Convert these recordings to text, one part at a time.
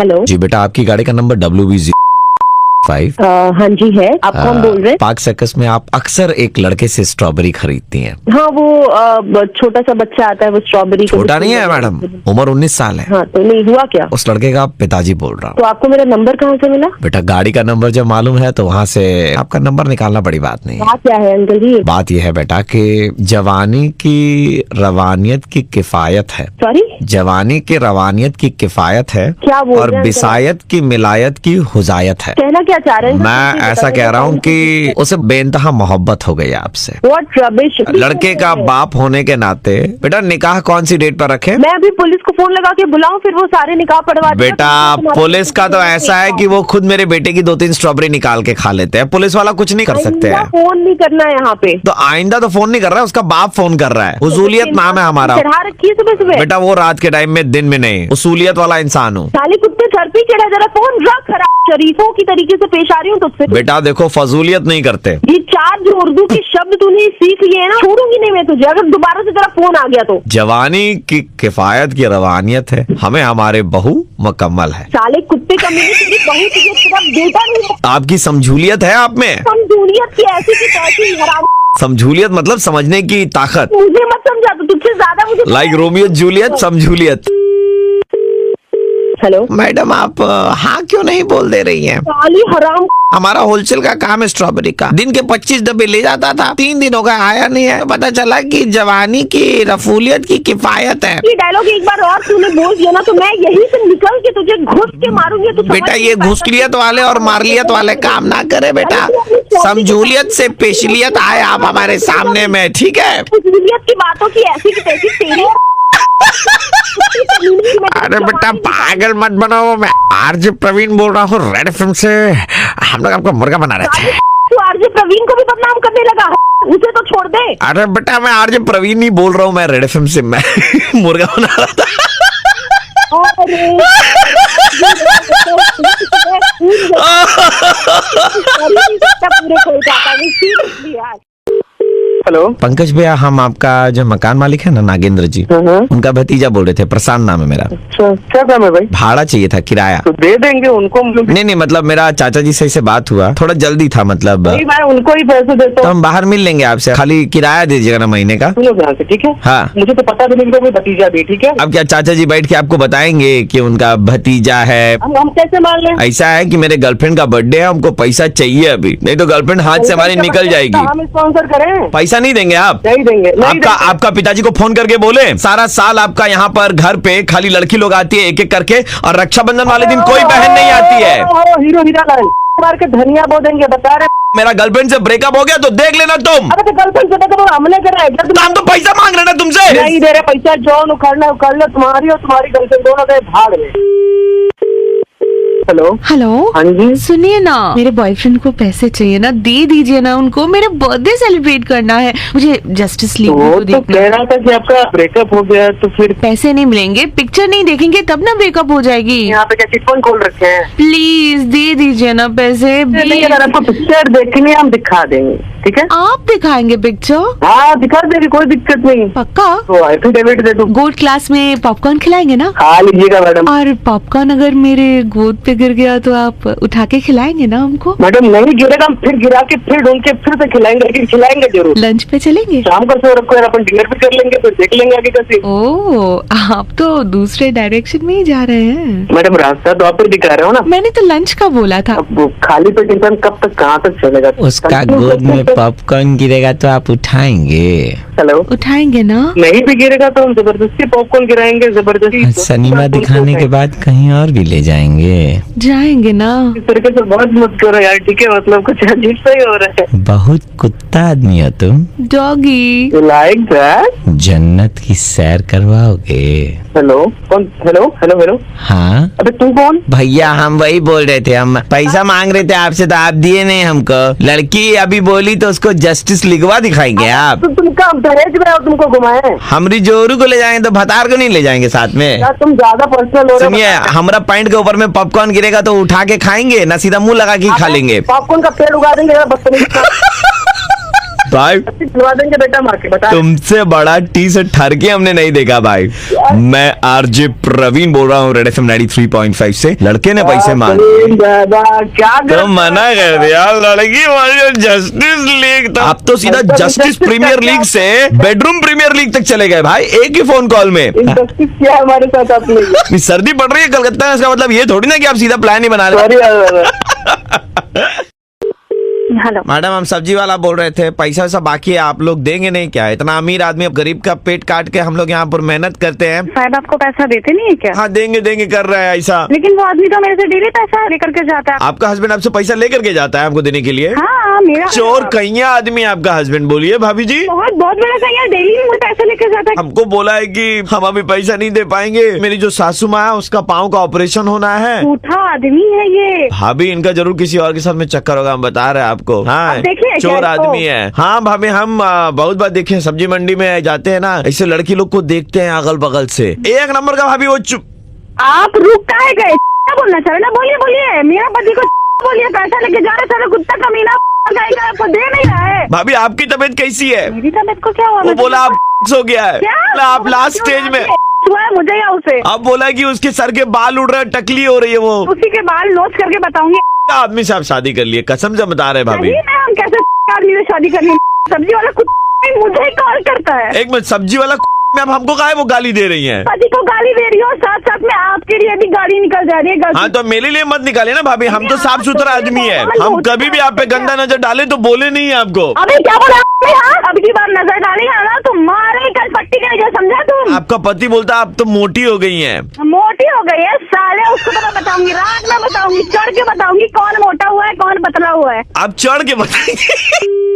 Hello जी बेटा, आपकी गाड़ी का नंबर WV05। हाँ जी है। आप कौन बोल रहे हैं? पार्क सर्कस में आप अक्सर एक लड़के से स्ट्रॉबेरी खरीदती हैं। हाँ, वो छोटा सा बच्चा आता है, वो स्ट्रॉबेरी छोटा नहीं है मैडम, उम्र 19 साल है। हाँ, तो नहीं हुआ क्या? उस लड़के का पिताजी बोल रहा हूँ। तो आपको मेरा नंबर कहाँ से मिला? बेटा, गाड़ी का नंबर जब मालूम है तो वहाँ से आपका नंबर निकालना बड़ी बात नहीं है। बात क्या है अंकल जी? बात यह है बेटा कि जवानी की रवानियत की किफायत है। सॉरी? जवानी की रवानियत की किफायत है क्या बोल और रहे हैं? बिसायत की मिलायत की हुजायत है। कहना क्या चाह रहे हैं? मैं ऐसा कह रहा हूँ कि उसे बेइंतहा मोहब्बत हो गई आपसे। What rubbish! लड़के का बाप होने के नाते बेटा, निकाह कौन सी डेट पर रखे? मैं अभी पुलिस को फोन लगा के बुलाऊं, फिर वो सारे निकाह पड़वा देगा। बेटा, पुलिस का तो ऐसा है कि वो खुद मेरे बेटे की 2-3 स्ट्रॉबेरी निकाल के खा लेते हैं। पुलिस वाला कुछ नहीं कर सकते हैं। फोन नहीं करना है यहाँ पे। तो आइंदा तो फोन नहीं कर रहा है, उसका बाप फोन कर रहा है। उसूलियत नाम है हमारा। चढ़ा रखी है सुबह सुबह। बेटा, वो रात के टाइम में, दिन में नहीं। उसूलियत वाला इंसान हूँ। साले कुत्ते सर पे चढ़ा, जरा फोन रख। खराब शरीफों की तरीके से पेश आ रही हूँ तुझसे। बेटा देखो, फजूलियत नहीं करते। ये 4 जो उर्दू के शब्द तूने सीख लिए ना, छोड़ूंगी नहीं मैं तुझे अगर दोबारा से तेरा फोन आ गया तो। जवानी की किफायत की रवानियत है, हमें हमारे बहू मुकम्मल है। साले कुत्ते का मेरे तेरी बहू तुझे तेरा बेटा नहीं है। आपकी समझूलियत है आप में। समझूलियत की ऐसी की तैसी हराम। समझूलियत मतलब समझने की ताकत। मुझे मत समझा, तो तुझसे ज्यादा मुझे। लाइक रोमियो जूलियत, समझूलियत। हेलो मैडम, आप हाँ क्यों नहीं बोल दे रही हैं? साली हराम। हमारा होलसेल का काम है स्ट्रॉबेरी का। दिन के 25 डब्बे ले जाता था, 3 दिन हो गए आया नहीं है। पता चला कि जवानी की रफूलियत की किफायत है। ये डायलॉग एक बार और तूने बोल दिया ना, तो मैं यहीं से निकल के तुझे घुस के मारूंगी। तो बेटा, ये घुसलियत वाले और मारलियत वाले काम ना करे बेटा। समझूलियत से पेशलियत आए आप हमारे सामने में, ठीक है? फजूलियत की बातों की ऐसी की तैसी तेरी। अरे बेटा, पागल मत बनाओ। मैं RJ प्रवीण बोल रहा हूँ, रेड एफएम से। हम लोग आपको मुर्गा बना रहे थे। तू RJ प्रवीण को भी बदनाम करने लगा, उसे तो छोड़ दे। अरे बेटा, मैं RJ प्रवीण नहीं बोल रहा हूँ, मैं रेड एफएम से मैं मुर्गा बना रहा था। हेलो पंकज भैया, हम आपका जो मकान मालिक है ना, नागेंद्र जी, उनका भतीजा बोल रहे थे। प्रशांत नाम है मेरा। क्या काम है भाई? भाड़ा चाहिए था, किराया। तो दे देंगे उनको। नहीं, मतलब मेरा चाचा जी से बात हुआ, थोड़ा जल्दी था मतलब। नहीं, मैं उनको ही पैसे देता तो हूँ। हम बाहर मिल लेंगे आपसे, खाली किराया दीजिएगा ना महीने का। सुनो ध्यान से, ठीक है? हाँ। मुझे तो पता भी नहीं कि कोई भतीजा भी, ठीक है? अब क्या चाचा जी बैठ के आपको बताएंगे कि उनका भतीजा है? हम कैसे मान लें? ऐसा है कि मेरे गर्लफ्रेंड का बर्थडे है, हमको पैसा चाहिए अभी, नहीं तो गर्लफ्रेंड हाथ से हमारी निकल जाएगी। हम स्पॉन्सर करें? पैसा नहीं देंगे आप? नहीं देंगे, नहीं देंगे। आपका पिताजी को फोन करके बोले, सारा साल आपका यहाँ पर घर पे खाली लड़की लोग आती है एक एक करके, और रक्षाबंधन वाले दिन कोई बहन नहीं आती है। हीरो हीरा लाल मार के धनिया बो देंगे, बता रहे। मेरा गर्लफ्रेंड से ब्रेकअप हो गया तो देख लेना तुम। अरे तो गर्लफ्रेंड से तो हमने करा है। तो हम तो पैसा मांग रहे ना तुमसे। नहीं दे रहे पैसा, जो उखाड़ना उखाड़ लो, तुम्हारी और तुम्हारी गर्लफ्रेंड दोनों गए भाड़ में। हेलो हेलो, हाँ जी। सुनिए ना, मेरे बॉयफ्रेंड को पैसे चाहिए ना, दे दीजिए ना उनको। मेरा बर्थडे सेलिब्रेट करना है, मुझे जस्टिस लीग वो को तो देखना कह है। रहा था कि आपका ब्रेकअप हो गया, तो फिर पैसे नहीं मिलेंगे, पिक्चर नहीं देखेंगे तब ना ब्रेकअप हो जाएगी। यहाँ पे क्या चिटफंड खोल रखे हैं? प्लीज दे दीजिए ना पैसे। नहीं, अगर आपको पिक्चर देखनी है हम दिखा देंगे, ठीक है? आप दिखाएंगे पिक्चर? हाँ दिखा देंगे, कोई दिक्कत नहीं। पक्का? तो एफिडेविट दे दूं? गोल्ड क्लास में पॉपकॉर्न खिलाएंगे ना? खा लीजिएगा मैडम। और पॉपकॉर्न अगर मेरे गोद पे गिर गया तो आप उठा के खिलाएंगे ना हमको? मैडम नहीं गिरेगा, हम फिर गिरा के फिर ढूंढ के फिर से खिलाएंगे, लेकिन खिलाएंगे जरूर। लंच पे चलेंगे? शाम को सो रखो यार, अपन डिनर भी कर लेंगे, फिर देख लेंगे आगे कैसे। ओह, आप तो दूसरे डायरेक्शन में ही जा रहे हैं। मैडम रास्ता तो आप ही दिखा रहे हो ना। मैंने तो लंच का बोला था। अब वो खाली पेट इंसान कब तक कहाँ तक चलेगा? उसका गोद में पॉपकॉर्न गिरेगा तो आप उठाएंगे? हेलो, उठाएंगे ना? नहीं भी गिरेगा तो हम जबरदस्ती पॉपकॉर्न गिराएंगे, जबरदस्ती। सिनेमा दिखाने के बाद कहीं और भी ले जाएंगे। जाएंगे ना? इस तरीके से बहुत मत करो यार, ठीक है? मतलब कुछ अजीब सा ही हो रहा है। बहुत कुत्ता आदमी हो तुम। डॉगी। Like that. जन्नत की सैर करवाओगे? हेलो कौन? Hello hello hello. हाँ अबे तू कौन? भैया, हम वही बोल रहे थे, हम पैसा मांग रहे थे आपसे तो आप दिए नहीं हमको। लड़की अभी बोली तो उसको जस्टिस लिखवा दिखाएंगे आप? तुम कहाँ दहेज में हो? तुमको घुमाए? हम रिजोरू को ले जाएंगे तो भतार को नहीं ले जाएंगे साथ में? यार तुम ज्यादा पर्सनल हो रहे हो। सुनिए, हमारा पैंट के ऊपर में पॉपकॉर्न गिरेगा तो उठा के खाएंगे ना, सीधा मुंह लगा के खा लेंगे? पॉपकॉर्न का पेड़ उगा देंगे, बदतमीज। भाई दिलवा देंगे बेटा माँ के, बता। तुमसे बड़ा टी से ठरके हमने नहीं देखा भाई। मैं आरजे प्रवीण बोल रहा हूँ रेड एफएम 93.5 से। लड़के ने पैसे मांगे दादा क्या तो मना कर दिया। लड़की वाली जस्टिस लीग था, अब तो सीधा जस्टिस प्रीमियर लीग से बेडरूम प्रीमियर लीग तक चले गए भाई, एक ही फोन कॉल में। इंडस्ट्री क्या है हमारे साथ आपने? सर्दी पड़ रही है कलकत्ता में, इसका मतलब ये थोड़ी ना कि आप सीधा प्लान ही बना रहे। हेलो मैडम हम सब्जी वाला बोल रहे थे, पैसा वैसा बाकी है, आप लोग देंगे नहीं क्या? इतना अमीर आदमी, अब गरीब का पेट काट के हम लोग यहाँ पर मेहनत करते हैं। साहब आपको पैसा देते नहीं है क्या? हाँ देंगे देंगे कर रहा है ऐसा। लेकिन वो आदमी तो मेरे से डेली पैसा लेकर के जाता है। आपका हस्बैंड आपसे पैसा लेकर के जाता है आपको देने के लिए? हाँ मेरा चोर कैया आदमी आपका हस्बैंड, बोलिए भाभी जी। बहुत बड़ा कैया, डेली मुझे पैसे लेके जाता है। हमको बोला है कि हम अभी पैसा नहीं दे पाएंगे, मेरी जो सासू माँ है उसका पाँव का ऑपरेशन होना है। झूठा आदमी है ये। भाभी इनका जरूर किसी और के साथ में चक्कर होगा, हम बता रहे हैं आपको। हाँ देखिए चोर क्या इसको? आदमी है। हाँ भाभी हम बहुत बार देखे हैं, सब्जी मंडी में जाते हैं ना, ऐसे लड़की लोग को देखते हैं अगल बगल से। एक नंबर का भाभी वो चुप। आप रुक काहे गए? क्या बोलना चाह रहे ना? बोलिए बोलिए, मेरा पति को बोलिए पैसा लेके जा रहे, सारा कुत्ता कमीना जाएगा, आपको दे नहीं रहा है। भाभी आपकी तबीयत कैसी है? मेरी तबीयत को क्या हुआ? वो बोला आप हो गया है। क्या? बोला आप लास्ट स्टेज में। हुआ है मुझे या उसे? अब बोला कि उसके सर के बाल उड़ रहे हैं, टकली हो रही है वो। उसी के बाल नोच करके बताऊंगी। आदमी से आप शादी कर लिए, कसम से बता रहे भाभी। नहीं, मैं हम कैसे आदमी से शादी करनी? सब्जी वाला कुत्ता मुझे ही कॉल करता है। एक मिनट, सब्जी वाला में अब हमको काहे वो गाली दे रही हैं? पति को गाली दे रही हो, साथ साथ में आपके लिए भी गाड़ी निकल जा रही है। हाँ तो मेरे लिए मत निकाले ना भाभी, हम तो साफ सुथरा आदमी है। हम कभी भी आप पे गंदा नजर डाले तो बोले नहीं है आपको। अबे क्या बोला आपने? हाँ अब की बार नजर डालेगा ना तो मारे कल पट्टी के नीचे, समझा तुम? आपका पति बोलता आप तो मोटी हो गई हैं। मोटी हो गई है साले, उसको तो मैं बताऊंगी, रात में बताऊंगी, चढ़ के बताऊंगी कौन मोटा हुआ है कौन पतला हुआ है। आप चढ़ के बताएंगे।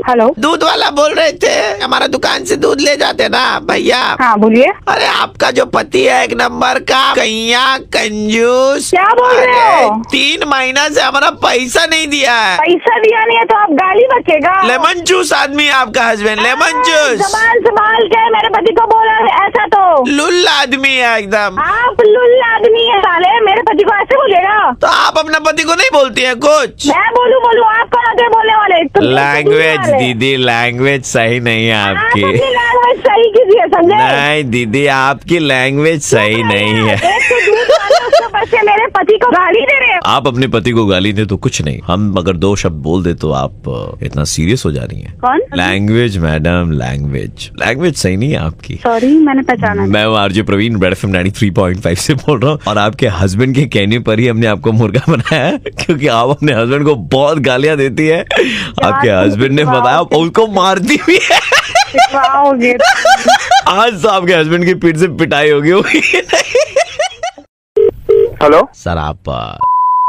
हेलो, दूध वाला बोल रहे थे, हमारा दुकान से दूध ले जाते ना भैया। हाँ बोलिए। अरे आपका जो पति है एक नंबर का कैया कंजूस। क्या बोल रहे हो? 3 महीना से हमारा पैसा नहीं दिया है। पैसा दिया नहीं है तो आप गाली बचेगा। लेमन जूस आदमी है आपका हस्बैंड, लेमन जूस। जबान संभाल के मेरे पति को बोला है ऐसा तो। लुल्ला आदमी है एकदम। आप लुल्ला आदमी है साले, मेरे पति को ऐसे बोलेगा? तो आप अपना पति को नहीं बोलती है कुछ? मैं बोलूं आप कौन आते बोलने वाले? लैंग्वेज दीदी, लैंग्वेज सही नहीं है आपकी। लैंग्वेज सही कीजिए, समझे? नहीं दीदी आपकी लैंग्वेज सही नहीं है। एक तो दूध वाले उसके बच्चे मेरे पति को गाली दे रहे हैं। आप अपने पति को गाली दे तो कुछ नहीं, हम अगर 2 शब्द बोल दे तो आप इतना सीरियस हो जा रही हैं। कौन? लैंग्वेज मैडम, लैंग्वेज सही नहीं है आपकी। सॉरी मैंने पहचाना। मैं आरजे प्रवीण रेड एफएम 93.5 से बोल रहा हूँ, और आपके हस्बैंड के कहने पर ही हमने आपको मुर्गा बनाया है, क्योंकि आप अपने हस्बैंड को बहुत गालियां देती है। आपके हस्बैंड ने बताया उसको मारती भी है। आज तो आपके हस्बैंड की पीठ से पिटाई होगी। हेलो सर आप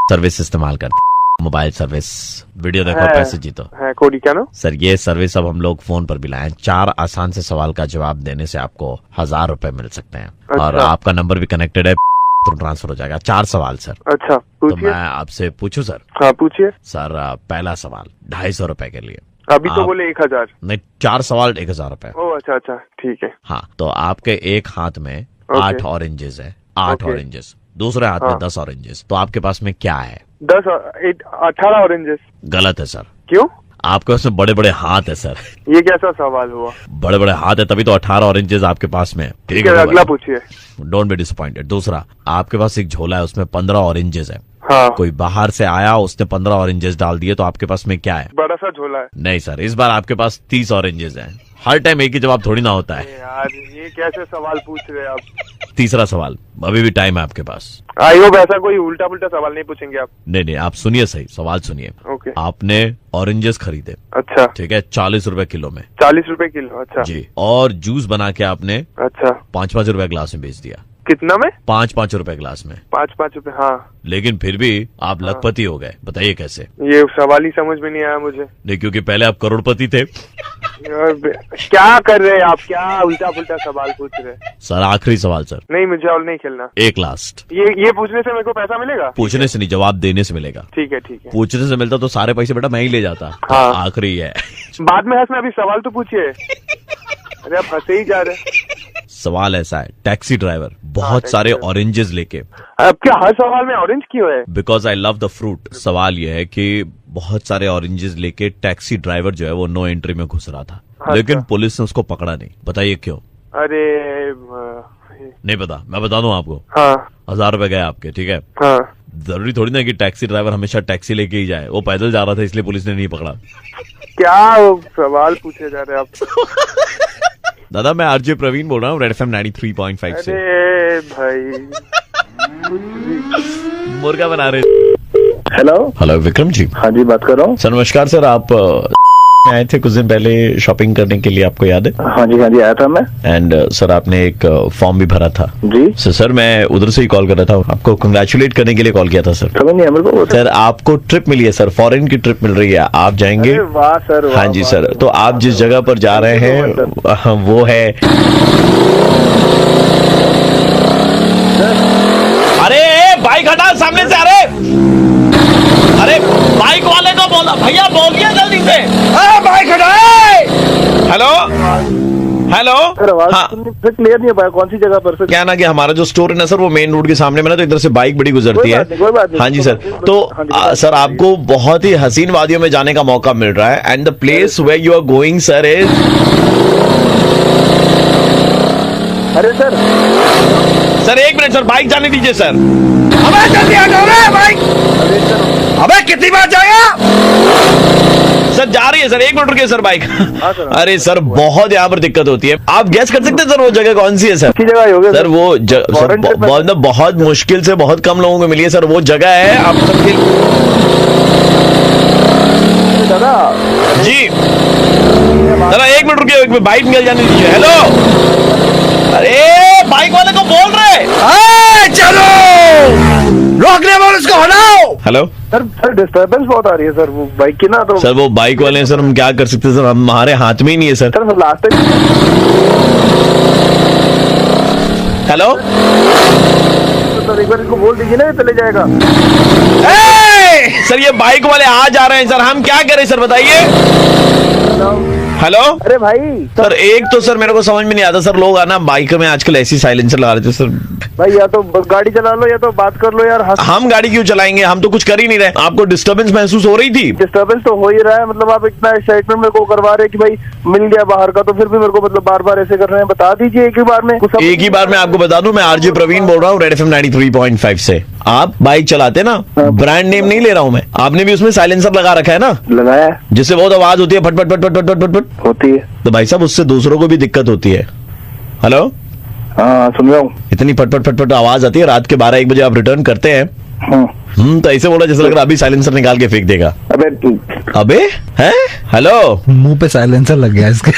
सर्विस इस्तेमाल करते हैं, मोबाइल सर्विस, वीडियो देखो है। पैसे जीतो। है कोडी क्या ना? सर ये सर्विस अब हम लोग फोन पर भी लाए हैं। 4 आसान से सवाल का जवाब देने से आपको 1000 रुपए मिल सकते हैं। और अच्छा। आपका नंबर भी कनेक्टेड है, तो ट्रांसफर हो जाएगा। 4 सवाल सर। अच्छा तो पूछिए। मैं आपसे पूछूं सर? हाँ पूछिए। सर पहला सवाल 250 रुपए के लिए। अभी तो आप- बोले 1000। नहीं 4 सवाल 1000 रुपए। ओ अच्छा अच्छा ठीक है। हाँ तो आपके एक हाथ में 8 ऑरेंजेस है, 8 ओके। ऑरेंजेस, दूसरे हाथ में हाँ। 10 ऑरेंजेस। तो आपके पास में क्या है? 18 ऑरेंजेस। गलत है सर, क्यों? आपके पास में बड़े बड़े हाथ है सर। ये कैसा सवाल हुआ? बड़े बड़े हाथ है तभी तो 18 ऑरेंजेस आपके पास में है। ठीक है अगला पूछिए। Don't be disappointed. दूसरा, आपके पास एक झोला है, उसमें 15 ऑरेंजेस है। हाँ कोई बाहर से आया, उसने 15 ऑरेंजेस डाल दिए, तो आपके पास में क्या है? बड़ा सा झोला है। नहीं सर, इस बार आपके पास 30 ऑरेंजेस हैं। हर टाइम एक ही जवाब थोड़ी ना होता है। यार ये कैसे सवाल पूछ रहे हैं आप? तीसरा सवाल, अभी भी टाइम है आपके पास। आई होप ऐसा कोई उल्टा पुल्टा सवाल नहीं पूछेंगे आप। नहीं नहीं, आप सुनिए सही, सवाल सुनिए। ओके। आपने ऑरेंजेस खरीदे, अच्छा ठीक है, 40 रुपए किलो में। 40 रुपए किलो। अच्छा जी। और जूस बना के आपने अच्छा 5-5 रुपए ग्लास में बेच दिया। कितना में? 5-5 रुपए ग्लास में। 5-5 रुपए। हाँ लेकिन फिर भी आप लखपति हो गए, बताइए कैसे? ये सवाल ही समझ में नहीं आया मुझे। नहीं, क्योंकि पहले आप करोड़पति थे। क्या कर रहे हैं आप? क्या उल्टा पुल्टा सवाल पूछ रहे हैं? सर आखिरी सवाल सर, नहीं मुझे और नहीं खेलना। एक लास्ट। ये पूछने से मेरे को पैसा मिलेगा? पूछने से नहीं, जवाब देने से मिलेगा। ठीक है ठीक है। पूछने से मिलता तो सारे पैसे बेटा मैं ही ले जाता। हाँ। आखिरी है। बाद में हंसना, अभी सवाल तो पूछिए। अरे आप हंसे ही जा रहे। सवाल ऐसा है, टैक्सी ड्राइवर बहुत टैक्सी सारे ड्राइवर। ऑरेंजेस लेके, अब क्या हर सवाल में ऑरेंज क्यों है? Because I love the fruit. सवाल यह है कि बहुत सारे ऑरेंजेस लेके टैक्सी ड्राइवर जो है वो नो एंट्री में घुस रहा था, अच्छा। लेकिन पुलिस ने उसको पकड़ा नहीं। बताइए क्यों? अरे नहीं पता, मैं बता दूं आपको। हाँ 1000 रुपए गए आपके, ठीक है। हाँ जरूरी थोड़ी ना कि टैक्सी ड्राइवर हमेशा टैक्सी लेके ही जाए, वो पैदल जा रहा था इसलिए पुलिस ने नहीं पकड़ा। क्या सवाल पूछे जा रहे हैं आप? दादा मैं आरजे प्रवीण बोल रहा हूँ, रेड एफएम 93.5 से। अरे भाई मुर्गा बना रहे। हेलो। हेलो विक्रम जी। हाँ जी, बात कर रहा हूँ। सर नमस्कार सर, आप आए थे कुछ दिन पहले शॉपिंग करने के लिए, आपको याद है? हाँ जी आया था मैं। एंड सर आपने एक फॉर्म भी भरा था जी सर। मैं उधर से ही कॉल कर रहा था, आपको कंग्रेचुलेट करने के लिए कॉल किया था सर। समझ नहीं है मेरे को। सर आपको ट्रिप मिली है सर, फॉरेन की ट्रिप मिल रही है, आप जाएंगे। अरे वाह सर, वाह, हाँ जी वाह, सर, तो आप जिस जगह पर जा रहे हैं वो है, अरे बाइक हटा सामने से। अरे बाइक वाले को बोला भैया, बोलिए जल्दी से, बाइक हटाए। Hello hello. सर आवाज हाँ क्लियर नहीं हो पाया, कौन सी जगह पर सर? क्या ना कि हमारा जो स्टोर है ना सर, वो मेन रोड के सामने में ना, तो इधर से बाइक बड़ी गुजरती है। कोई बात नहीं। हाँ जी सर, तो सर आपको बहुत ही हसीन वादियों में जाने का मौका मिल रहा है, and the place where you are going sir is. अरे सर एक मिनट सर, बाइक जाने दीजिए सर। अबे जल्दी आ जाओ रे बाइक। अरे सर, अबे कितनी बार जाएगा सर? जा रही है सर, 1 मिनट रुकिए सर बाइक। सर। अरे सर बहुत यहाँ पर दिक्कत होती है, आप गैस कर सकते हैं सर वो जगह कौन सी है सर? की जगह ही होगी सर वो सर Foreign trip में- बहुत मुश्किल से बहुत कम लोगों को मिली है सर, वो जगह है आप सबके। दादा जी जरा 1 मिनट रुकिए, 1 मिनट बाइक निकल जाने दीजिए। हेलो, अरे बाइक वाले को बोल रहे चलो, रोकने वाले उसको हटाओ। हेलो सर डिस्टर्बेंस बहुत आ रही है सर, वो बाइक की ना, तो सर वो बाइक वाले हैं सर, हम क्या कर सकते हैं सर, हमारे हाथ में ही नहीं है sir. Sir last time hello sir एक बार इसको बोल दीजिए ना, ये चले जाएगा। सर ये बाइक वाले आ जा रहे हैं सर, हम क्या करें सर बताइए। हेलो अरे भाई सर, एक तो सर मेरे को समझ में नहीं आता सर, लोग आना बाइक में आजकल ऐसी साइलेंसर लगा रहे थे सर। भाई, या तो गाड़ी चला लो या तो बात कर लो यार। हम गाड़ी क्यों चलाएंगे, हम तो कुछ कर ही नहीं रहे। आपको डिस्टरबेंस महसूस हो रही थी? डिस्टर्बेंस तो हो ही रहा है, मतलब आप इतना एक्साइटमेंट मेरे को करवा रहे हैं कि भाई मिल गया बाहर का, तो फिर भी मेरे को मतलब बार बार ऐसे कर रहे हैं। बता दीजिए एक ही बार में। एक ही बार में आपको बता दूं, मैं आरजे प्रवीण बोल रहा हूँ, रेड एफएम 93.5 से। आप बाइक चलाते ना, ब्रांड नेम नहीं ले रहा हूँ मैं, आपने भी उसमें साइलेंसर लगा रखा है ना, लगाया है, जिससे बहुत आवाज होती है, फट फट फट फट फट फट फट होती है। तो भाई साहब उससे दूसरों को भी दिक्कत होती है। हेलो, हाँ सुन रहा हूँ। इतनी फट फट फट फट आवाज आती है, रात के 12-1 बजे आप रिटर्न करते हैं। तो ऐसे बोला जैसे लग रहा अभी साइलेंसर निकाल के फेंक देगा। अबे है। हेलो, मुंह पे साइलेंसर लग गया इसके।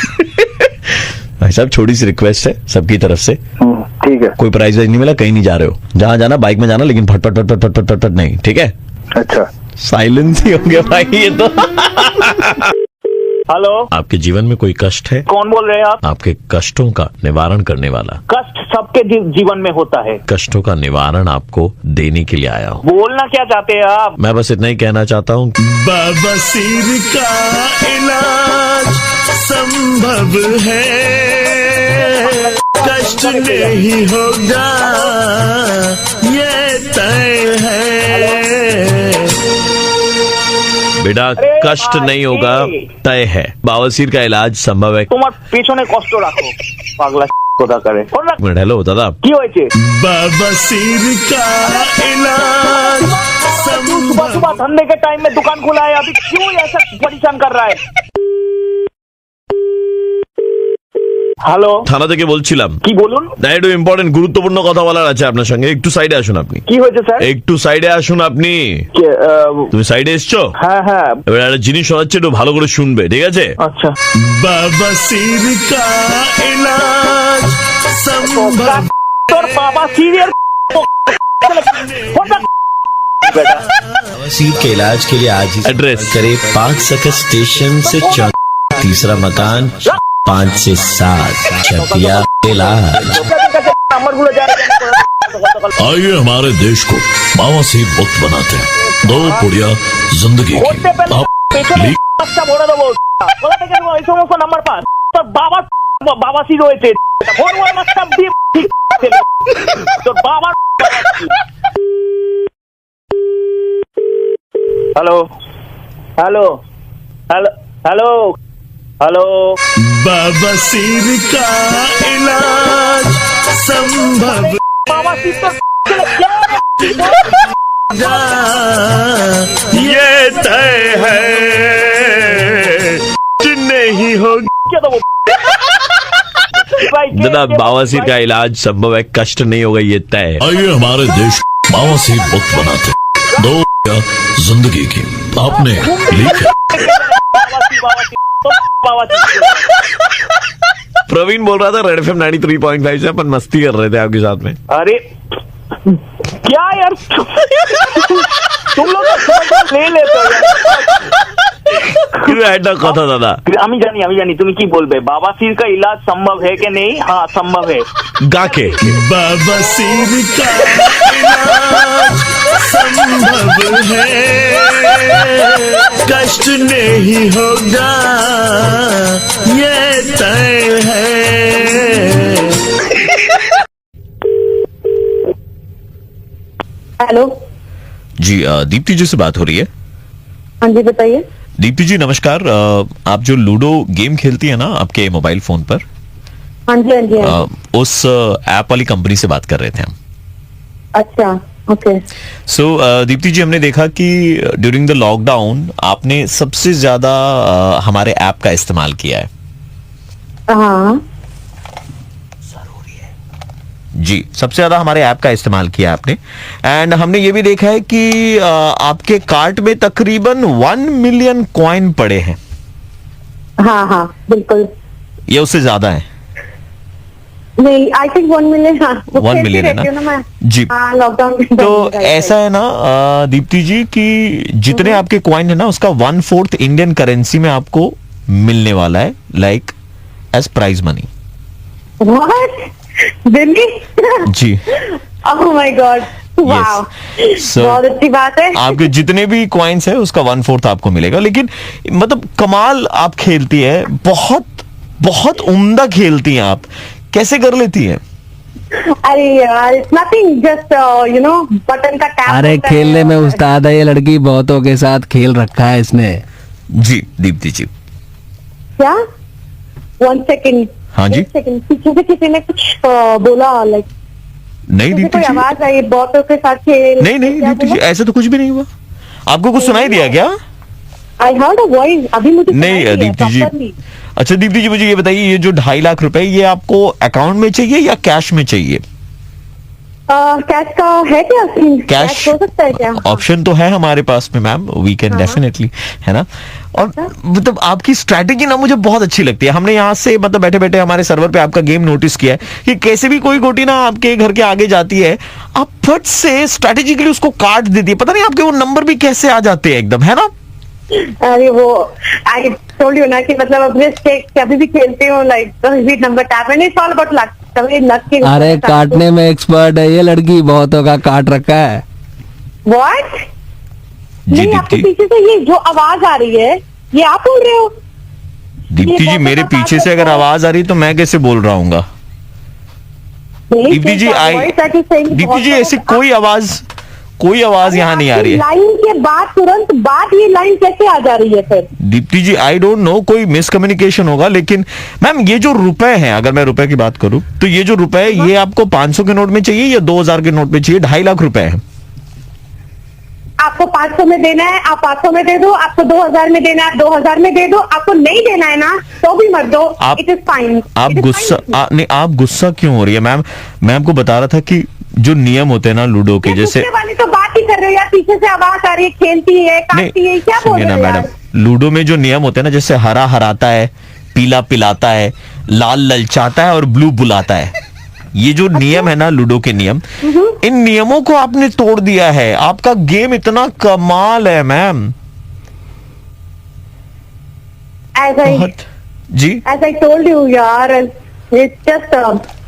भाई साहब छोटी सी रिक्वेस्ट है सबकी तरफ से, ठीक है। कोई प्राइज नहीं मिला, कहीं नहीं जा रहे हो, जहां जाना बाइक में जाना, लेकिन फट फट फट फट फट फट फट नहीं, ठीक है? अच्छा साइलेंस ही हो गया भाई ये तो। हेलो, आपके जीवन में कोई कष्ट है? कौन बोल रहे हैं आप? आपके कष्टों का निवारण करने वाला। कष्ट सबके जीवन में होता है, कष्टों का निवारण आपको देने के लिए आया हूँ। बोलना क्या चाहते हैं आप? मैं बस इतना ही कहना चाहता हूँ, बाबा सिर का इलाज संभव है, कष्ट नहीं होगा ये तय है। बेटा कष्ट नहीं होगा तय है, बवासीर का इलाज संभव है। তোমার পেছনে কষ্ট রাখো, পাগলা কথা করে। मिनट, हेलो दादा, কি হয়েছে? बाबा सिर का इलाज सुबह सुबह धंधे के टाइम में दुकान खुला है, अभी क्यों ऐसा परेशान कर रहा है? হ্যালো, থানা থেকে বলছিলাম। কি বলুন? না একটু ইম্পর্টেন্ট গুরুত্বপূর্ণ কথা বলার আছে আপনার সঙ্গে, একটু সাইডে আসুন আপনি। কি হয়েছে স্যার? একটু সাইডে আসুন আপনি। তুমি সাইডে এসছো? হ্যাঁ হ্যাঁ, এবার একটা জিনিস শোনাচ্ছে, একটু ভালো করে শুনবে, ঠিক আছে? আচ্ছা। बाबा सिर का इलाज संभव। তোর বাবা সিরিয়াল बवासीर के इलाज के लिए आज ही एड्रेस करे पार्क सर्कस स्टेशन से तीसरा मकान 5 से 7 छपिया इलाज। नंबरগুলো যা आइए हमारे देश को बवासीर मुक्त बनाते हैं, दो पुड़िया जिंदगी করতে की। পেলে आप পেছনে লি- পাঁচটা ভরে দেবো। কোথা থেকে দেবো এই সমস্ত নাম্বার পাস? তোর বাবাসি রয়েছে, ভরবো মাছটা দিয়ে ঠিক ছেলে। তোর বাবার hello hello hello hello hello बाबा सिर का इलाज संभव बाबा सिर तो ये तय है नहीं होगा। क्या तो वो दादा बवासीर का इलाज संभव है, कष्ट नहीं होगा, ये तय है। आइए हमारे देश बवासीर मुक्त बनाते दो जिंदगी की आपने लिखा। प्रवीण बोल रहा था रेड एफएम 93.5 से अपन मस्ती कर रहे थे आपके साथ में। अरे क्या यार तुम लोग ले लेते हो কথা দাদা আমি জানি তুমি কি বলবে বাবাসির का इलाज संभव है कि नहीं? हाँ संभव है। गाके बाबा सिर का इलाज संभव है कष्ट नहीं होगा ये तय है। हेलो जी दीप्ति जी से बात हो रही है। हाँ जी बताइए। दीप्ति जी नमस्कार, आप जो लूडो गेम खेलती है ना आपके मोबाइल फोन पर, हाँ जी हाँ जी उस ऐप वाली कंपनी से बात कर रहे थे हम। अच्छा ओके। सो दीप्ति जी हमने देखा कि ड्यूरिंग द लॉकडाउन आपने सबसे ज्यादा हमारे ऐप का इस्तेमाल किया है। हाँ जी सबसे ज्यादा हमारे ऐप का इस्तेमाल किया आपने, एंड हमने ये भी देखा है कि आपके कार्ट में तकरीबन 1 मिलियन कॉइन पड़े हैं। हाँ हाँ बिल्कुल। ये उससे ज्यादा है? नहीं आई थिंक 1 मिलियन। हाँ 1 मिलियन है ना जी। लॉकडाउन तो ऐसा है ना दीप्ति जी कि जितने आपके कॉइन है ना उसका 1/4 इंडियन करेंसी में आपको मिलने वाला है, like as prize money. Delhi ji oh my God wow बहुत अच्छी बात है। आपके जितने भी कॉइन्स है उसका 1/4 आपको मिलेगा। लेकिन मतलब कमाल आप खेलती है, बहुत बहुत उम्दा खेलती हैं आप, कैसे कर लेती हैं? अरे यार it's nothing just you know button का टैप। अरे खेलने में उस्ताद है ये लड़की, बहुतों के साथ खेल रखा है इसने। जी दीप्ति जी क्या 1 सेकंड। हाँ जी सेकंड पीछे से किसी ने कुछ बोला लाइक नहीं दीप्ति कोई जी आवाज आई बहुतों के साथ खेल। नहीं दीप्ति जी ऐसा तो कुछ भी नहीं हुआ। आपको कुछ सुनाई दिया क्या? आई हर्ड अ वॉइस अभी मुझे नहीं दीप्ति जी। अच्छा दीप्ति जी मुझे ये बताइए, ये जो 2.5 लाख रुपए ये आपको अकाउंट में चाहिए या कैश में चाहिए? कैश का है क्या सीन? कैश हो सकता है क्या? ऑप्शन तो है हमारे पास में मैम, वी कैन डेफिनेटली, है ना। और मतलब आपकी स्ट्रैटेजी ना मुझे बहुत अच्छी लगती है। हमने यहाँ से मतलब बैठे बैठे हमारे सर्वर पे आपका गेम नोटिस किया है कि कैसे भी कोई गोटी ना आपके घर के आगे जाती है, आप फट से स्ट्रैटेजिकली उसको काट देती है। पता नहीं आपके वो नंबर भी कैसे आ जाते हैं एकदम, है ना। अरे वो आई टोल्ड यू ना कि मतलब अपने स्टेक कभी भी खेलती हूँ like number tap and it's all about luck. कभी लक की अरे काटने में एक्सपर्ट है ये लड़की, बहुतों का काट रखा है। व्हाट? जी नहीं आपके दीप्ति पीछे से ये जो आवाज आ रही है ये आप बोल रहे हो? दीप्ति जी मेरे पीछे से अगर आवाज आ रही तो मैं कैसे बोल रहा हूँ? दीप्ति जी दीप्ति जी ऐसी कोई आवाज यहाँ नहीं आ रही है। लाइन के बाद तुरंत बाद ये लाइन कैसे आ जा रही है फिर? दीप्ति जी आई डोंट नो, कोई मिसकम्युनिकेशन होगा। लेकिन मैम ये जो रुपए हैं, अगर मैं रुपए की बात करूं तो ये जो रुपए है ये आपको 500 के नोट में चाहिए या 2000 के नोट में चाहिए? 2.5 लाख रुपए है। आपको 500 में देना है आप 500 में दे दो, आपको 2000 में देना है 2000 में दे दो, आपको नहीं देना है ना तो भी मत दो। It is fine. आप गुस्सा क्यों हो रही है मैम? मैं आपको बता रहा था कि जो नियम होते हैं ना लूडो के, जैसे वाली तो बात ही कर रहे हो यार, पीछे से आवाज आ रही है, खेलती है काटती है, क्या बोल रहे हो मैडम? लूडो में जो नियम होते हैं ना, जैसे हरा हराता है, पीला पिलाता है, लाल ललचाता है और ब्लू बुलाता है, ये जो नियम है ना लूडो के नियम, इन नियमों को आपने तोड़ दिया है। आपका गेम इतना कमाल है मैम। जी एज आई टोल्ड यू यार, इट्स जस्ट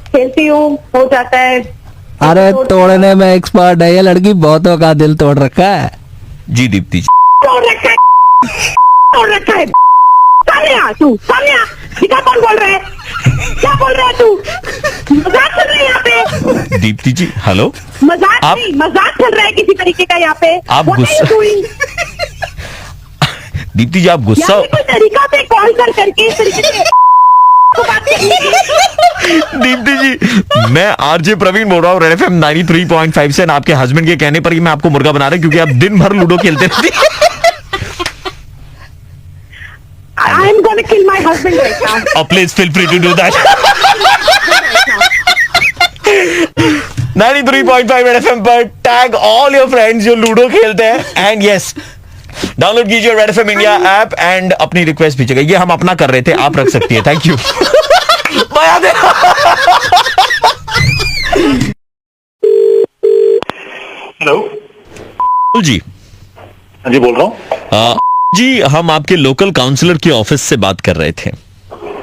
खेलती हूँ हो जाता है। अरे तोड़ने में एक्सपर्ट है ये लड़की, बहुतों का दिल तोड़ रखा है। जी दीप्ति जी तोड़ रखा है सामने आ तू, सामने आ, क्या कौन बोल रहा है? क्या बोल रहा है तू? मजाक चल रहा है यहाँ पे। दीप्ति जी हेलो, मजाक नहीं, मजाक चल रहा है किसी तरीके का यहाँ पे। आप गुस्सा दीप्ति जी आप गुस्सा यार, ये कोई तरीका से कॉल करके इस तरीके से को बात करनी है? दीप्ति जी मैं आरजे प्रवीण बोल रहा हूँ रेड एफएम 93.5 से। आपके हस्बैंड के कहने पर ही मैं आपको मुर्गा बना रहा हूँ क्योंकि आप दिन भर लूडो खेलते रहती हैं। I am gonna kill my husband right now. Oh, please feel free to do that. 93.5 red FM पर टैग ऑल योर फ्रेंड्स जो लूडो खेलते हैं एंड यस डाउनलोड कीजिए red FM India app and अपनी request भेजिएगा। ये हम अपना कर रहे थे, आप रख सकती है। Thank you. हेलो जी। हाँ जी बोल रहा हूँ। जी हम आपके लोकल काउंसलर के ऑफिस से बात कर रहे थे।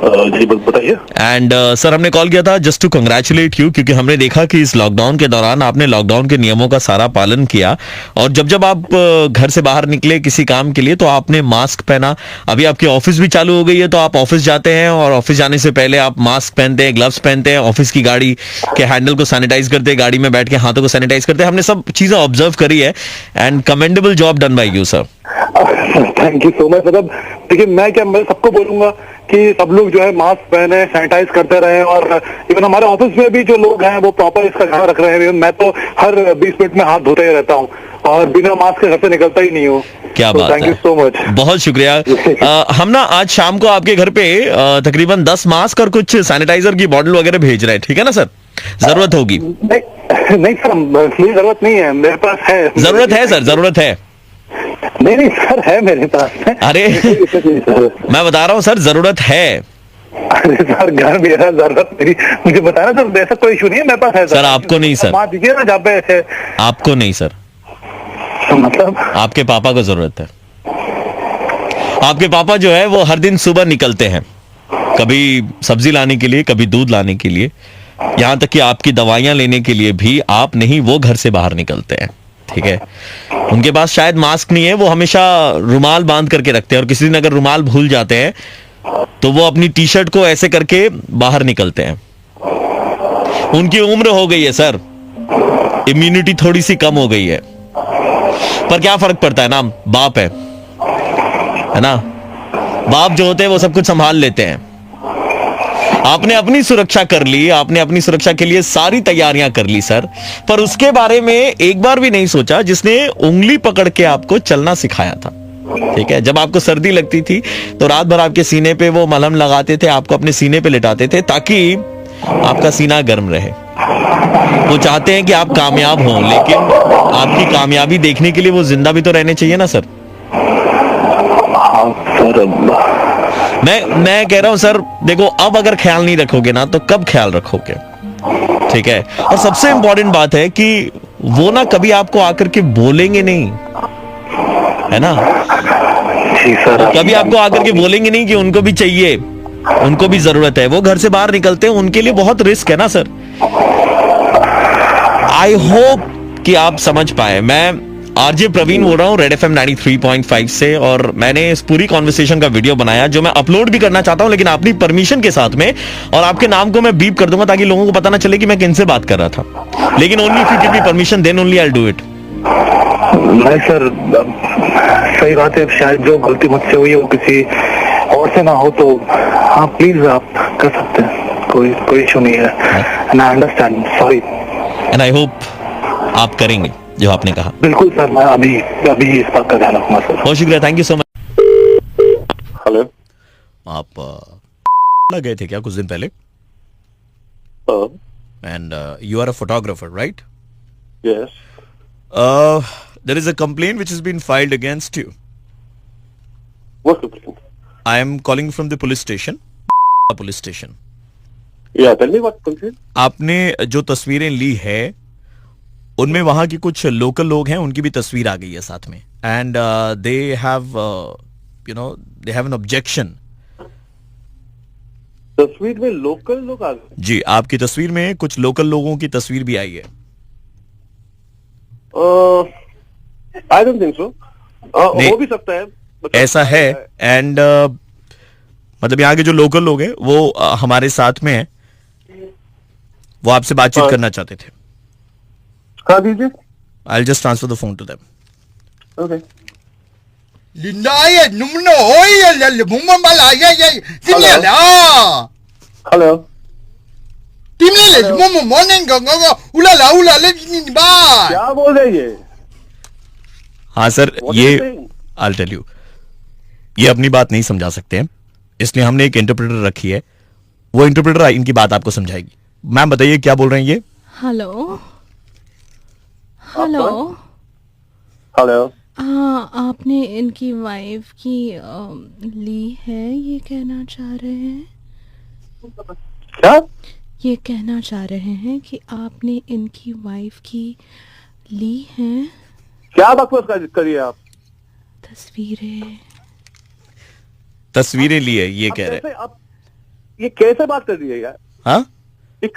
जी बताइए। एंड सर हमने कॉल किया था जस्ट टू कंग्रेचुलेट यू क्योंकि हमने देखा कि इस लॉकडाउन के दौरान आपने लॉकडाउन के नियमों का सारा पालन किया और जब आप घर से बाहर निकले किसी काम के लिए तो आपने मास्क पहना। अभी आपकी ऑफिस भी चालू हो गई है तो आप ऑफिस जाते हैं और ऑफिस जाने से पहले आप मास्क पहनते हैं, ग्लव्स पहनते हैं, ऑफिस की गाड़ी के हैंडल को सैनिटाइज करते हैं, गाड़ी में बैठ के हाथों को सैनिटाइज करते हैं। हमने सब चीजें ऑब्जर्व करी है and commendable job done by you sir. Thank you so much. मतलब देखिए मैं सबको बोलूंगा कि सब लोग जो है मास्क पहने, सैनिटाइज करते रहे और इवन हमारे ऑफिस में भी जो लोग हैं वो प्रॉपर इसका ध्यान रख रहे हैं। मैं तो हर 20 मिनट में हाथ धोते ही रहता हूँ और बिना मास्क के घर से निकलता ही नहीं हूँ। क्या बात है, थैंक यू सो मच, बहुत शुक्रिया। हम ना आज शाम को आपके घर पे तकरीबन 10 मास्क और कुछ सैनिटाइजर की बॉटल वगैरह भेज रहे हैं, ठीक है ना सर? जरूरत होगी? नहीं सर मुझे जरूरत नहीं है, मेरे पास है। जरूरत है सर, जरूरत है। नहीं सर है मेरे पास। अरे मैं बता रहा हूँ सर जरूरत है। अरे सर घर मेरा जरूरत मेरी मुझे बताना सर, ऐसा कोई इशू नहीं है, मेरे पास है सर। आपको नहीं सर, मार दीजिए ना जहाँ पे ऐसे। आपको नहीं सर, मतलब आपके पापा को जरूरत है। आपके पापा जो है वो हर दिन सुबह निकलते हैं, कभी सब्जी लाने के लिए, कभी दूध लाने के लिए, यहाँ तक कि आपकी दवाइयां लेने के लिए भी आप नहीं वो घर से बाहर निकलते हैं, ठीक है? उनके पास शायद मास्क नहीं है, वो हमेशा रुमाल बांध करके रखते हैं और किसी दिन अगर रुमाल भूल जाते हैं तो वो अपनी टी शर्ट को ऐसे करके बाहर निकलते हैं। उनकी उम्र हो गई है सर, इम्यूनिटी थोड़ी सी कम हो गई है, पर क्या फर्क पड़ता है ना, बाप है ना? बाप जो होते हैं वो सब कुछ संभाल लेते हैं। आपने अपनी सुरक्षा कर ली, आपने अपनी सुरक्षा के लिए सारी तैयारियां कर ली सर, पर उसके बारे में एक बार भी नहीं सोचा जिसने उंगली पकड़ के आपको चलना सिखाया था, ठीक है? जब आपको सर्दी लगती थी तो रात भर आपके सीने पे वो मलहम लगाते थे, आपको अपने सीने पे लिटाते थे ताकि आपका सीना गर्म रहे। वो चाहते हैं कि आप कामयाब हों, लेकिन आपकी कामयाबी देखने के लिए वो जिंदा भी तो रहने चाहिए ना सर? मैं कह रहा हूं सर, देखो अब अगर ख्याल नहीं रखोगे ना तो कब ख्याल रखोगे, ठीक है? और सबसे इंपॉर्टेंट बात है कि वो ना कभी आपको आकर के बोलेंगे नहीं, है ना? कभी आपको आकर के बोलेंगे नहीं कि उनको भी चाहिए, उनको भी जरूरत है। वो घर से बाहर निकलते हैं, उनके लिए बहुत रिस्क है ना सर। आई होप कि आप समझ पाए। मैं आरजे प्रवीण बोल रहा हूँ रेड एफएम 93.5 से और मैंने इस पूरी कॉन्वर्सेशन का वीडियो बनाया जो मैं अपलोड भी करना चाहता हूँ, लेकिन अपनी परमिशन के साथ में, और आपके नाम को मैं बीप कर दूंगा ताकि लोगों को पता ना चले कि मैं किनसे बात कर रहा था, लेकिन only if you give me permission then only I will do it. नहीं सर सही बात है, शायद जो गलती मुझसे हुई है वो किसी और से ना हो, तो हाँ प्लीज आप कर सकते हैं, कोई इशू नहीं है। And I understand, sorry and I hope आप करेंगे जो आपने कहा। बिल्कुल सर, मैं अभी इस बात का ध्यान रखूंगा सर। बहुत शुक्रिया, thank you so much. Hello, आप गए थे क्या कुछ दिन पहले? And you are a photographer, right? Yes. There is a complaint which has been filed against you. What complaint? I am calling from the police station. Police station. Yeah, tell me what complaint? आपने जो तस्वीरें ली है उनमें वहां की कुछ local लोग हैं, उनकी भी तस्वीर आ गई है साथ में, and they have they have an objection. तस्वीर में लोकल लोग आ गए? जी, आपकी तस्वीर में कुछ लोकल लोगों की तस्वीर भी आई है। I don't think so. हो भी सकता है, ऐसा है, एंड मतलब यहाँ के जो लोकल लोग हैं वो हमारे साथ में हैं, वो आपसे बातचीत करना चाहते थे। हाँ दीजिए। I'll just transfer the phone to them. Okay. Linda numno hoy le mumma bala ye timle la. Hello. Timle le mumma morning go ula le ni ba. क्या बोल रहे ये? हाँ सर, ये I'll tell you, ये अपनी बात नहीं समझा सकते हैं, इसलिए हमने एक इंटरप्रेटर रखी है, वो इंटरप्रेटर इनकी बात आपको समझाएगी। मैम बताइए क्या बोल रहे हैं ये? Hello hello. हेलो। हाँ, आपने इनकी वाइफ की ली है, ये कहना चाह रहे हैं? क्या? ये कहना चाह रहे हैं कि आपने इनकी वाइफ की ली है क्या बकवास करिए आप? तस्वीरें ली है, ये कह रहे हैं। आप ये कैसे बात कर रही है यार? हाँ, ये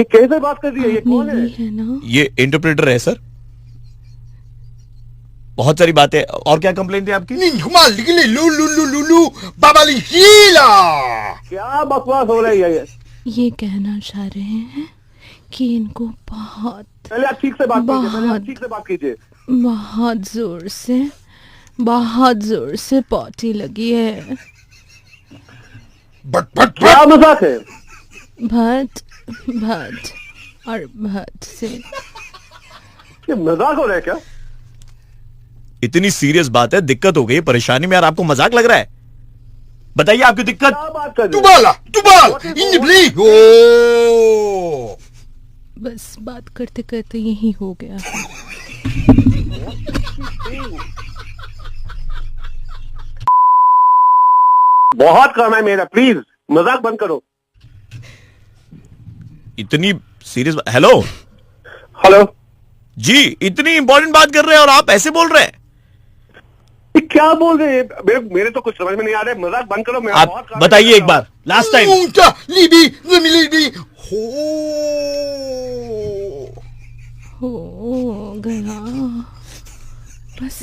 कैसे बात कर रही है? ये कौन है ना? ये इंटरप्रेटर है सर। बहुत सारी बातें। और क्या कंप्लेंट थी आपकी? क्या बकवास हो रही है ये कहना चाह रहे हैं कि इनको बहुत, पहले आप ठीक से बात कीजिए, पहले आप ठीक से बात कीजिए। बहुत जोर से पॉटी लगी है। क्या मजाक है? भट और भट से। ये मजाक हो रहा है क्या? इतनी सीरियस बात है, दिक्कत हो गई, परेशानी में, यार आपको मजाक लग रहा है? बताइए आपकी दिक्कत। क्या बात कर रहे हो? बस बात करते करते यही हो गया। बहुत काम है मेरा, प्लीज मजाक बंद करो। इतनी सीरियस। हेलो हेलो जी, इतनी इंपॉर्टेंट बात कर रहे हैं और आप ऐसे बोल रहे हैं? क्या बोल रहे हैं? मेरे तो कुछ समझ में नहीं आ रहा है, मजाक बंद करो। मेरा आप बताइए एक बार, लास्ट टाइम। हो गया, बस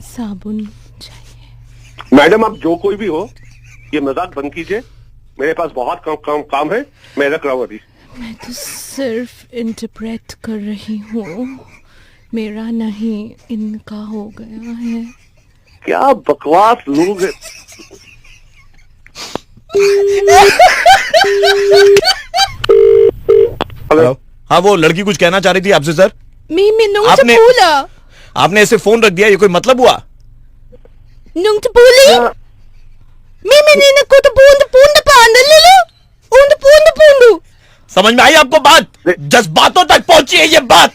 साबुन चाहिए। मैडम आप जो कोई भी हो, ये मजाक बंद कीजिए, मेरे पास बहुत काम है, मैं रख रहा हूँ अभी। मैं तो सिर्फ इंटरप्रेट कर रही हूँ, मेरा नहीं इनका हो गया है। क्या बकवास लोग हैं। हेलो। हाँ, वो लड़की कुछ कहना चाह रही थी आपसे सर। आपने ऐसे फोन रख दिया, ये कोई मतलब हुआ? समझ में आई आपको बात? जज्बातों तक पहुंची है ये बात।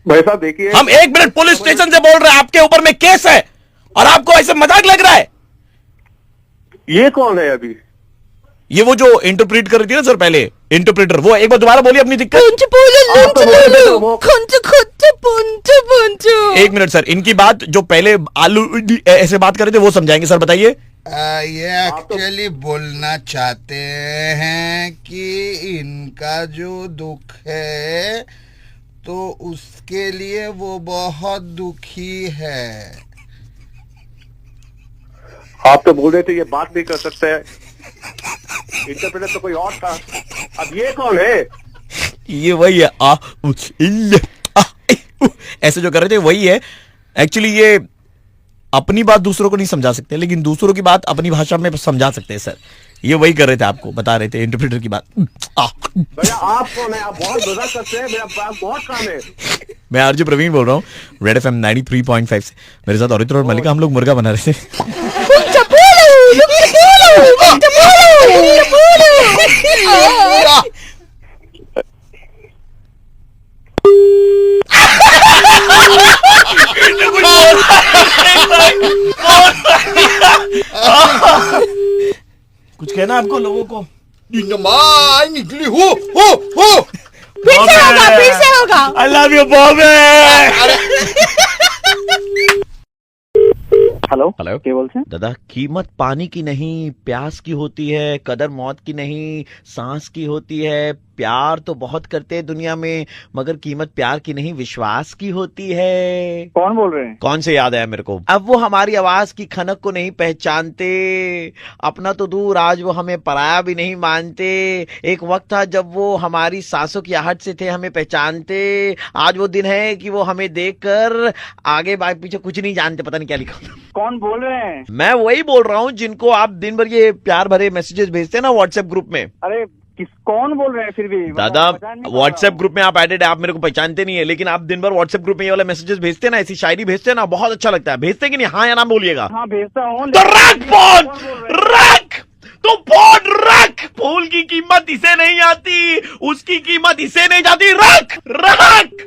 भाई साहब देखिए, हम 1 मिनट पुलिस स्टेशन से बोल रहे हैं, आपके ऊपर में केस है और आपको ऐसे मजाक लग रहा है। ये कौन है अभी? ये वो जो इंटरप्रेट कर रही थी ना सर पहले, इंटरप्रेटर। वो एक बार दोबारा बोलिए अपनी दिक्कत। 1 मिनट सर, इनकी बात जो पहले आलू ऐसे बात कर रहे थे वो समझाएंगे सर, बताइए। ये एक्चुअली बोलना चाहते हैं कि इनका जो दुख है तो उसके लिए वो बहुत दुखी है। आप तो बोल रहे थे ये बात नहीं कर सकते हैं, इंटरप्रेटर तो कोई और था। अब ये कौन है? ये वही है, ऐसे जो कर रहे थे वही है। एक्चुअली ये अपनी बात दूसरों को नहीं समझा सकते, लेकिन दूसरों की बात अपनी भाषा में समझा सकते हैं सर। ये वही कर रहे थे, आपको बता रहे थे इंटरप्रेटर की बात। भैया आप कौन है? आप बहुत मजाक करते हैं, मेरा बहुत काम है। मैं आरजे प्रवीण बोल रहा हूँ, रेड एफएम 93.5 से। मेरे साथ औरित्र और मलिका, हम लोग मुर्गा बना रहे थे। कुछ कहना आपको लोगों को? फिर से होगा। आई लव यू बॉबे। हेलो हेलो, क्या बोलते हैं? दादा, कीमत पानी की नहीं प्यास की होती है, कदर मौत की नहीं सांस की होती है, प्यार तो बहुत करते हैं दुनिया में, मगर कीमत प्यार की नहीं विश्वास की होती है। कौन बोल रहे हैं? कौन से याद आया मेरे को? अब वो हमारी आवाज की खनक को नहीं पहचानते, अपना तो दूर आज वो हमें पराया भी नहीं मानते। एक वक्त था जब वो हमारी सांसों की आहट से थे हमें पहचानते, आज वो दिन है कि वो हमें देखकर आगे बाग पीछे कुछ नहीं जानते। पता नहीं क्या लिखा। कौन बोल रहे हैं? मैं वही बोल रहा हूँ जिनको आप दिन भर ये प्यार भरे मैसेजेस भेजते हैं ना व्हाट्सएप ग्रुप में। अरे कौन बोल रहे हैं फिर भी? दादा व्हाट्सएप ग्रुप में आप एडेड है, आप मेरे को पहचानते नहीं है, लेकिन आप दिन भर व्हाट्सएप ग्रुप में ये वाले मैसेजेस भेजते हैं ना, ऐसी शायरी भेजते हैं ना, बहुत अच्छा लगता है। भेजते कि नहीं? हाँ या ना बोलिएगा। हाँ भेजता हूँ। तो रख फोन, रख तो फोन रख। फूल की कीमत इसे नहीं आती, उसकी कीमत इसे नहीं जाती। रख रख।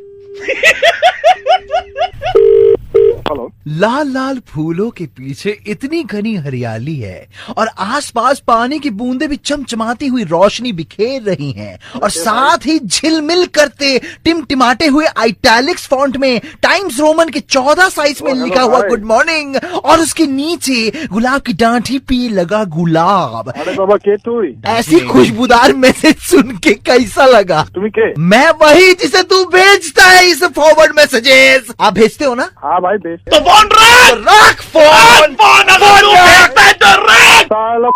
हेलो। लाल लाल फूलों के पीछे इतनी घनी हरियाली है और आसपास पानी की बूंदें भी चमचमाती हुई रोशनी बिखेर रही हैं, और साथ ही झिलमिल करते टिमटिमाते हुए आइटैलिक्स फॉन्ट में टाइम्स रोमन के 14 साइज में लिखा हुआ गुड मॉर्निंग, और उसके नीचे गुलाब की डांठी पे लगा गुलाब। अरे बाबा के तू ऐसी खुशबूदार मैसेज सुन के कैसा लगा? तुम्हें के? मैं वही जिसे तू भेजता है इस फॉरवर्ड मैसेजेस। आप भेजते हो ना? हाँ भाई भेज। तो फोन रख फोन, फोन अगर तू भेजता है तो रख। साला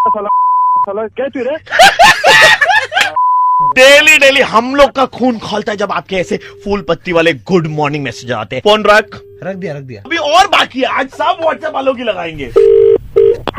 साला साला क्या तू रे? डेली डेली हम लोग का खून खौलता है जब आपके ऐसे फूल पत्ती वाले गुड मॉर्निंग मैसेज आते हैं। फोन रख दिया रख दिया। अभी और बाकी है, आज सब व्हाट्सएप वालों की लगाएंगे।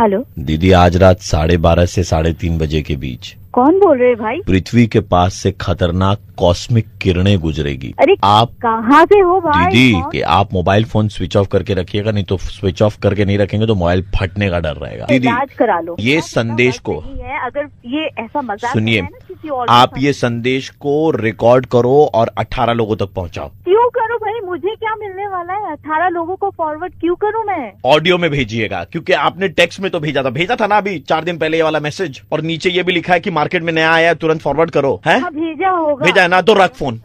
हेलो, दीदी आज रात 12:30 से 3:30 बजे के बीच कौन बोल रहे भाई? पृथ्वी के पास से खतरनाक कॉस्मिक किरणें गुजरेगी। अरे आप कहाँ से हो भाई? दीदी कौन? कि आप मोबाइल फोन स्विच ऑफ करके रखिएगा, नहीं तो स्विच ऑफ करके नहीं रखेंगे तो मोबाइल फटने का डर रहेगा। दीदी इलाज करा लो। ये संदेश को है, अगर ये ऐसा मजाक सुनिए, है ना किसी और आप ये संदेश को रिकॉर्ड करो और 18 लोगों तक पहुंचाओ। क्यों करूँ भाई? मुझे क्या मिलने वाला है? 18 लोगों को फॉरवर्ड क्यों करूँ मैं? ऑडियो में भेजिएगा, क्योंकि आपने टेक्स्ट में तो भेजा था ना अभी 4 दिन पहले ये वाला मैसेज, और नीचे ये भी लिखा है कि मार्केट में नया आया है, तुरंत फॉरवर्ड करो। है हाँ, भेजा होगा। भेजा है ना? तो रख फोन,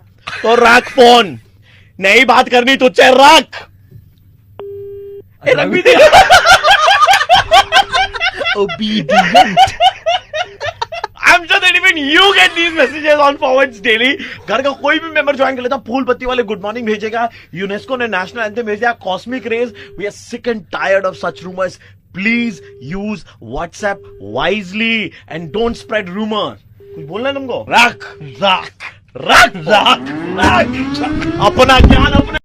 तो रख फोन। नहीं बात करनी तो चाहे रख। रख भी दिया। I'm sure that even you get these messages on forwards daily. घर का कोई भी मेंबर ज्वाइन कर लेता, फूल पत्ती वाले गुड मॉर्निंग भेजेगा, यूनेस्को ने नेशनल एंथम भेजा, cosmic rays. We are sick and tired of such rumours. Please use WhatsApp wisely and don't spread rumour. कुछ बोलना है तुमको? रख रख रख रख रख अपना ज्ञान अपने